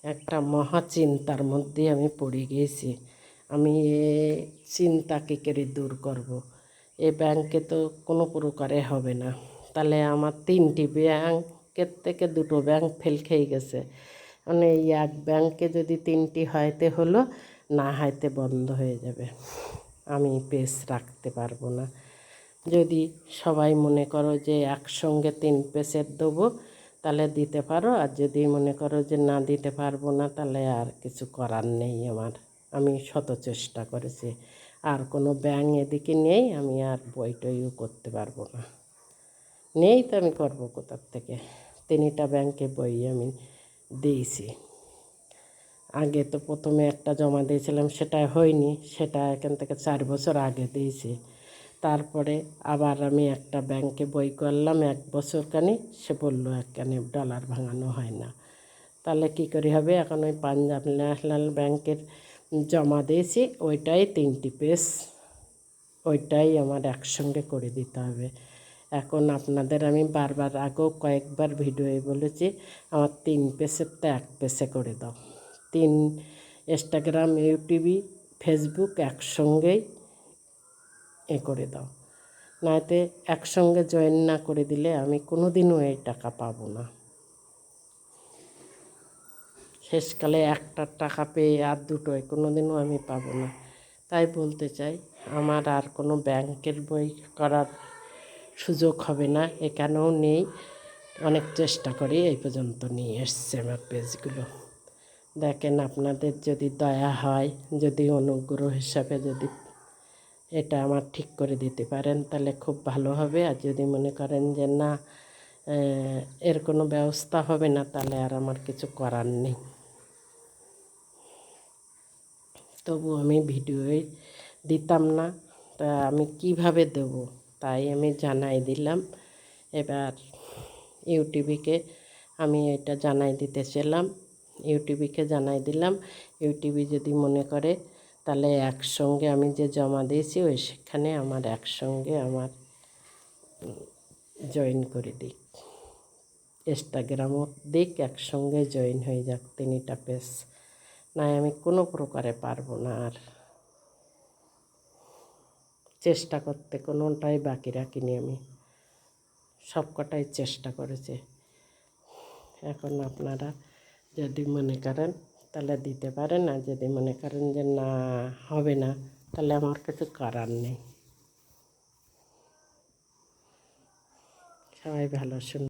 একটা মহা চিন্তার মধ্যে আমি পড়ে গিয়েছি। আমি এ চিন্তা কী করে দূর করব। এ ব্যাংকে তো কোনো প্রকারে হবে না। তাহলে আমার 3টি ব্যাংকের থেকে 2টো ব্যাংক ফেল খেয়ে গেছে। মানে এই এক ব্যাংকে যদি 3টি হয়তে হলো, না হয়তে বন্ধ হয়ে যাবে। আমি পেজ রাখতে পারবো না। যদি সবাই মনে করো যে একসঙ্গে 3 পেজের দেবো, তাহলে দিতে পারো। আর যদি মনে করো যে না দিতে পারবো না, তাহলে আর কিছু করার নেই আমার। আমি শত চেষ্টা করেছি। আর কোনো ব্যাংক এদিকে নেই, আমি আর বই টইও করতে পারবো না। নেই তো আমি করবো কোথার থেকে? 3টা ব্যাংকে বই আমি দিয়েছি। আগে তো প্রথমে একটা জমা দিয়েছিলাম, সেটা হয়নি। সেটা এখান থেকে 4 বছর আগে দিয়েছি। তারপরে আবার আমি একটা ব্যাংকে বই করলাম 1 বছর খানি, সে বললো একখানে ডলার ভাঙানো হয় না। তাহলে কী করে হবে? এখন ওই পাঞ্জাব ন্যাশনাল ব্যাংকের জমা দিয়েছি, ওইটাই 3টি পেজ, ওইটাই আমার একসঙ্গে করে দিতে হবে। এখন আপনাদের আমি বারবার আগেও কয়েকবার ভিডিওয়ে বলেছি, আমার 3 পেজেরটা 1 পেজে করে দাও। 3 ইনস্টাগ্রাম, ইউটিউব, ফেসবুক একসঙ্গেই করে দাও। নয়তো একসঙ্গে জয়েন না করে দিলে আমি কোনো দিনও এই টাকা পাবো না। শেষকালে একটা টাকা পেয়ে আর 2টোয় কোনো দিনও আমি পাবো না। তাই বলতে চাই, আমার আর কোনো ব্যাংকের বই করার সুযোগ হবে না, এখানেও নেই। অনেক চেষ্টা করি এই পর্যন্ত নিয়ে এসছে আমার পেজগুলো। দেখেন, আপনাদের যদি দয়া হয়, যদি অনুগ্রহ হিসাবে যদি এটা আমার ঠিক করে দিতে পারেন, তাহলে খুব ভালো হবে। আর যদি মনে করেন যে না, এর কোনো ব্যবস্থা হবে না, তাহলে আর আমার কিছু করার নেই। তবু আমি ভিডিওই দিতাম না, তা আমি কিভাবে দেব, তাই আমি জানাই দিলাম। এবার ইউটিউবকে আমি এটা জানাই দিতে চাইলাম, ইউটিউবকে জানাই দিলাম। ইউটিউব যদি মনে করে, তাহলে একসঙ্গে আমি যে জমা দিয়েছি ওই সেখানে আমার একসঙ্গে আমার জয়েন করে দিক। ইনস্টাগ্রামও দিক, একসঙ্গে জয়েন হয়ে যাক 3টা পেজ। নাই আমি কোনো প্রকারে পারবো না আর। চেষ্টা করতে কোনোটাই বাকি রাখিনি আমি, সবকটাই চেষ্টা করেছি। এখন আপনারা যদি মনে করেন তাহলে দিতে পারেন, আর যদি মনে করেন যে না হবে না, তাহলে আমার কিছু করার নেই। সবাই ভালো শুনুন।